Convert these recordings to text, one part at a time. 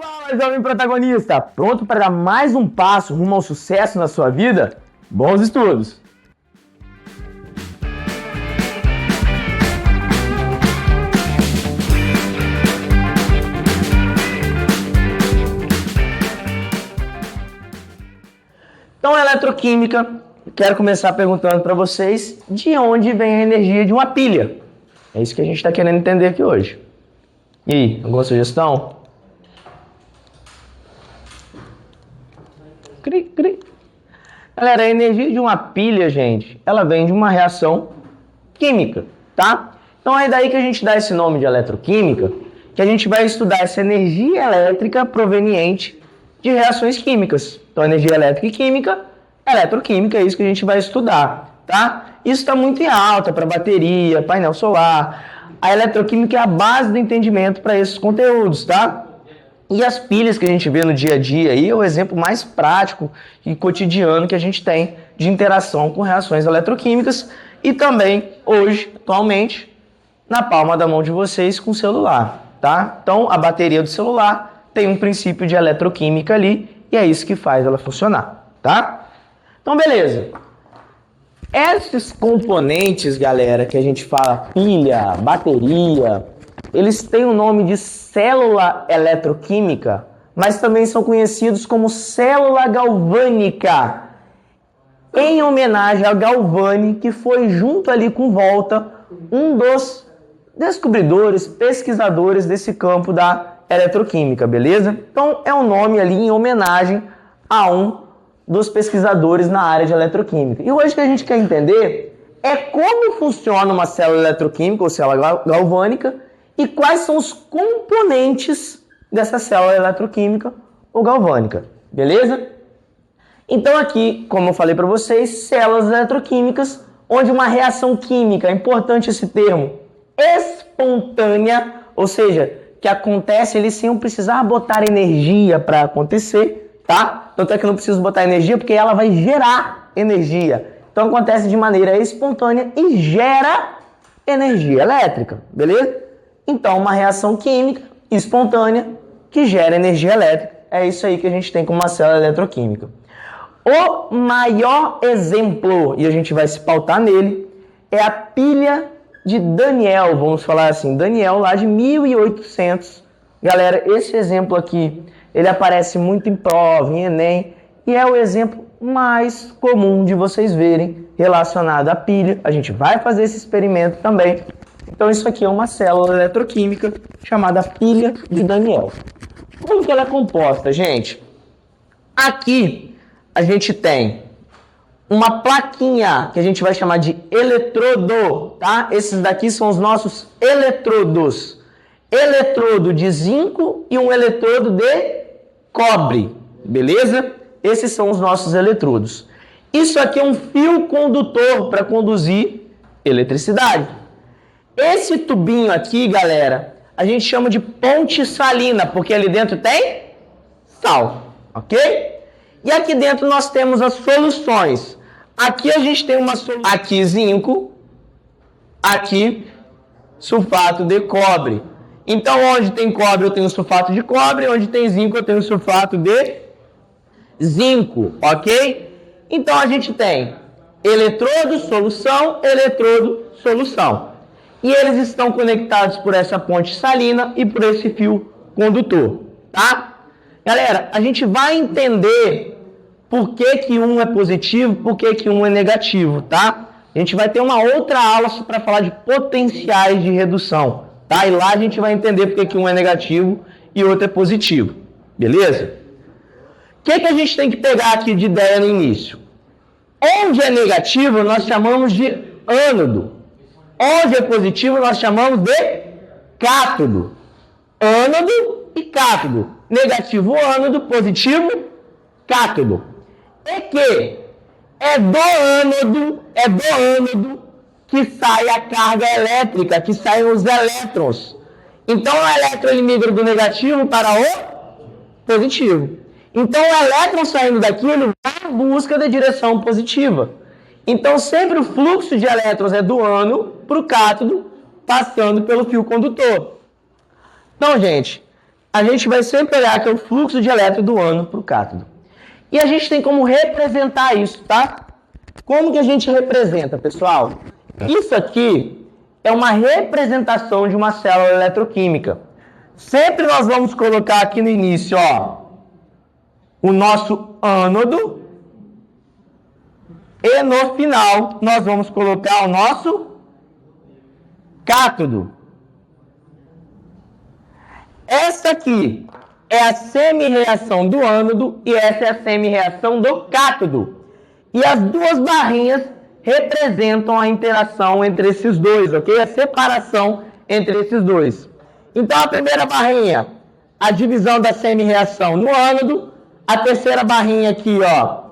Fala, jovem protagonista! Pronto para dar mais um passo rumo ao sucesso na sua vida? Bons estudos! Então, eletroquímica, quero começar perguntando para vocês de onde vem a energia de uma pilha. É isso que a gente está querendo entender aqui hoje. E aí, alguma sugestão? Galera, a energia de uma pilha, gente, ela vem de uma reação química, tá? Então é daí que a gente dá esse nome de eletroquímica, que a gente vai estudar essa energia elétrica proveniente de reações químicas. Então, energia elétrica e química, eletroquímica, é isso que a gente vai estudar, tá? Isso está muito em alta para bateria, painel solar. A eletroquímica é a base do entendimento para esses conteúdos, tá? E as pilhas que a gente vê no dia a dia aí é o exemplo mais prático e cotidiano que a gente tem de interação com reações eletroquímicas e também, hoje, atualmente, na palma da mão de vocês com o celular, tá? Então, a bateria do celular tem um princípio de eletroquímica ali e é isso que faz ela funcionar, tá? Então, beleza. Esses componentes, galera, que a gente fala pilha, bateria, eles têm o nome de célula eletroquímica, mas também são conhecidos como célula galvânica, em homenagem ao Galvani, que foi junto ali com Volta, um dos descobridores, pesquisadores desse campo da eletroquímica, beleza? Então é um nome ali em homenagem a um dos pesquisadores na área de eletroquímica. E hoje o que a gente quer entender é como funciona uma célula eletroquímica ou célula galvânica e quais são os componentes dessa célula eletroquímica ou galvânica, beleza? Então aqui, como eu falei para vocês, células eletroquímicas, onde uma reação química, é importante esse termo, espontânea, ou seja, que acontece ali sem eu precisar botar energia para acontecer, tá? Tanto é que eu não preciso botar energia porque ela vai gerar energia. Então acontece de maneira espontânea e gera energia elétrica, beleza? Então uma reação química espontânea que gera energia elétrica. É isso aí que a gente tem como uma célula eletroquímica. O maior exemplo, e a gente vai se pautar nele, é a pilha de Daniel, vamos falar assim, Daniel lá de 1800. Galera, esse exemplo aqui, ele aparece muito em prova, em Enem, e é o exemplo mais comum de vocês verem relacionado à pilha. A gente vai fazer esse experimento também. Então isso aqui é uma célula eletroquímica chamada pilha de Daniel. Como que ela é composta, gente? Aqui a gente tem uma plaquinha que a gente vai chamar de eletrodo, tá? Esses daqui são os nossos eletrodos. Eletrodo de zinco e um eletrodo de cobre, beleza? Esses são os nossos eletrodos. Isso aqui é um fio condutor para conduzir eletricidade. Esse tubinho aqui, galera, a gente chama de ponte salina, porque ali dentro tem sal, ok? E aqui dentro nós temos as soluções. Aqui a gente tem uma solução. Aqui zinco, aqui sulfato de cobre. Então onde tem cobre eu tenho sulfato de cobre, onde tem zinco eu tenho sulfato de zinco, ok? Então a gente tem eletrodo, solução. E eles estão conectados por essa ponte salina e por esse fio condutor, tá? Galera, a gente vai entender por que que um é positivo, por que que um é negativo, tá? A gente vai ter uma outra aula para falar de potenciais de redução, tá? E lá a gente vai entender por que que um é negativo e outro é positivo, beleza? O que que a gente tem que pegar aqui de ideia no início? Onde é negativo, nós chamamos de ânodo. Onde é positivo, nós chamamos de cátodo. Ânodo e cátodo. Negativo ânodo, positivo cátodo. E que é do ânodo que sai a carga elétrica, que saem os elétrons. Então o elétron ele migra do negativo para o positivo. Então o elétron saindo daqui, ele vai em busca da direção positiva. Então sempre o fluxo de elétrons é do ânodo para o cátodo, passando pelo fio condutor. Então, gente, a gente vai sempre olhar que é o fluxo de elétron do ânodo para o cátodo. E a gente tem como representar isso, tá? Como que a gente representa, pessoal? Isso aqui é uma representação de uma célula eletroquímica. Sempre nós vamos colocar aqui no início, ó, o nosso ânodo. E no final, nós vamos colocar o nosso cátodo. Essa aqui é a semi-reação do ânodo e essa é a semi-reação do cátodo. E as duas barrinhas representam a interação entre esses dois, ok? A separação entre esses dois. Então, a primeira barrinha, a divisão da semi-reação no ânodo. A terceira barrinha aqui, ó,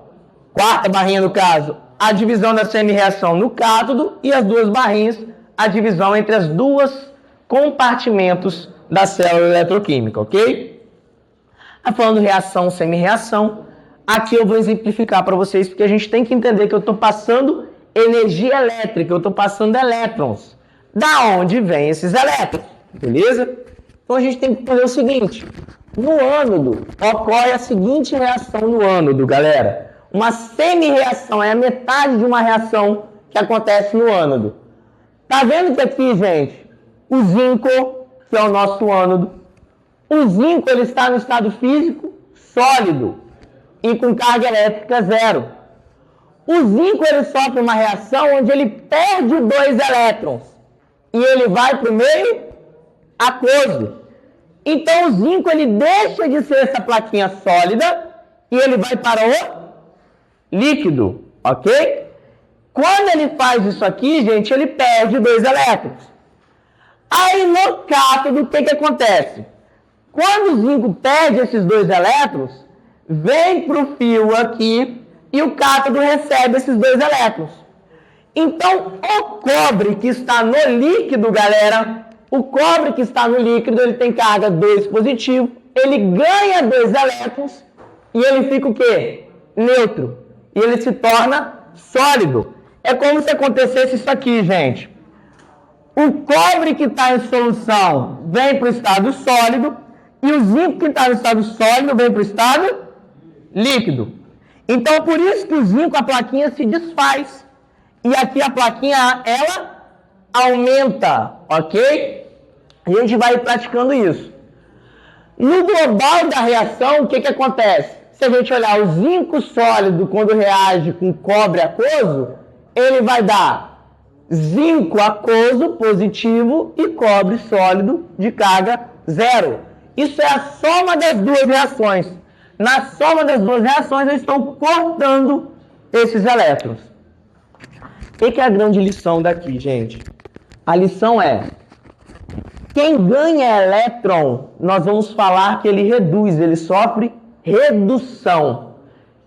quarta barrinha no caso, a divisão da semi-reação no cátodo. E as duas barrinhas, a divisão entre as duas compartimentos da célula eletroquímica, ok? Falando reação, semi-reação, aqui eu vou exemplificar para vocês, porque a gente tem que entender que eu estou passando energia elétrica, eu estou passando elétrons. Da onde vêm esses elétrons? Beleza? Então a gente tem que entender o seguinte, no ânodo ocorre a seguinte reação no ânodo, galera. Uma semi-reação, é a metade de uma reação que acontece no ânodo. Tá vendo que aqui, gente, o zinco, que é o nosso ânodo, o zinco ele está no estado físico sólido e com carga elétrica zero. O zinco ele sofre uma reação onde ele perde 2 elétrons e ele vai para o meio aquoso. Então o zinco ele deixa de ser essa plaquinha sólida e ele vai para o líquido, ok? Quando ele faz isso aqui, gente, ele perde 2 elétrons. Aí no cátodo, o que acontece? Quando o zinco perde esses 2 elétrons, vem para o fio aqui e o cátodo recebe esses 2 elétrons. Então, o cobre que está no líquido, galera, o cobre que está no líquido, ele tem carga 2 positivo, ele ganha 2 elétrons e ele fica o quê? Neutro. E ele se torna sólido. É como se acontecesse isso aqui, gente. O cobre que está em solução vem para o estado sólido e o zinco que está no estado sólido vem para o estado líquido. Então, por isso que o zinco, a plaquinha se desfaz. E aqui a plaquinha, ela aumenta, ok? A gente vai praticando isso. No global da reação, o que acontece? Se a gente olhar o zinco sólido, quando reage com cobre aquoso, ele vai dar zinco aquoso positivo e cobre sólido de carga zero. Isso é a soma das duas reações. Na soma das duas reações, eles estão cortando esses elétrons. O que é a grande lição daqui, gente? A lição é, quem ganha elétron, nós vamos falar que ele reduz, ele sofre redução.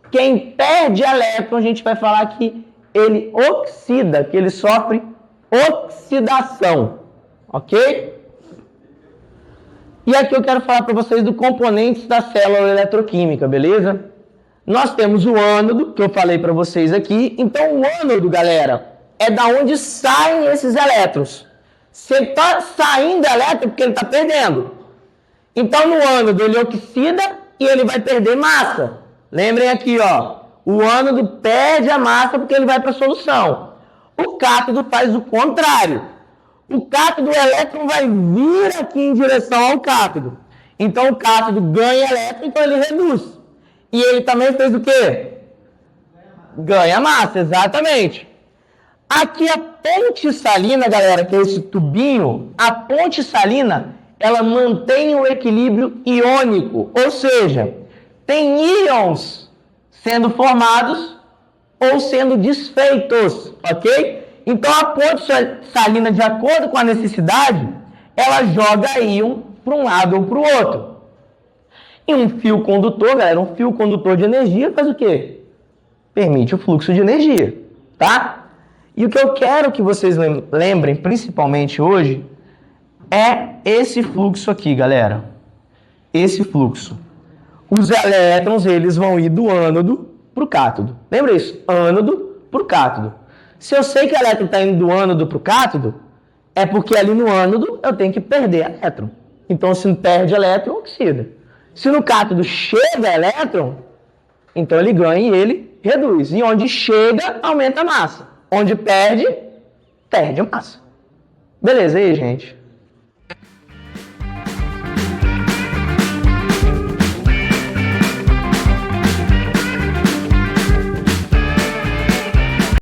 Quem perde elétron, a gente vai falar que ele oxida, que ele sofre oxidação, ok? E aqui eu quero falar para vocês dos componentes da célula eletroquímica, beleza? Nós temos o ânodo, que eu falei para vocês aqui. Então, o ânodo, galera, é da onde saem esses elétrons. Se ele está saindo elétron, porque ele está perdendo. Então, no ânodo, ele oxida e ele vai perder massa. Lembrem aqui, ó. O ânodo perde a massa porque ele vai para a solução. O cátodo faz o contrário. O cátodo, o elétron vai vir aqui em direção ao cátodo. Então, o cátodo ganha elétron, então ele reduz. E ele também fez o quê? Ganha massa, exatamente. Aqui a ponte salina, galera, que é esse tubinho, a ponte salina, ela mantém o equilíbrio iônico. Ou seja, tem íons sendo formados ou sendo desfeitos, ok? Então, a ponte salina, de acordo com a necessidade, ela joga íon para um lado ou para o outro. E um fio condutor, galera, um fio condutor de energia faz o quê? Permite o fluxo de energia, tá? E o que eu quero que vocês lembrem, principalmente hoje, é esse fluxo aqui, galera. Esse fluxo. Os elétrons, eles vão ir do ânodo para o cátodo. Lembra isso? Ânodo para o cátodo. Se eu sei que o elétron está indo do ânodo para o cátodo, é porque ali no ânodo eu tenho que perder elétron. Então, se perde elétron, oxida. Se no cátodo chega elétron, então ele ganha e ele reduz. E onde chega, aumenta a massa. Onde perde, perde a massa. Beleza, aí, gente?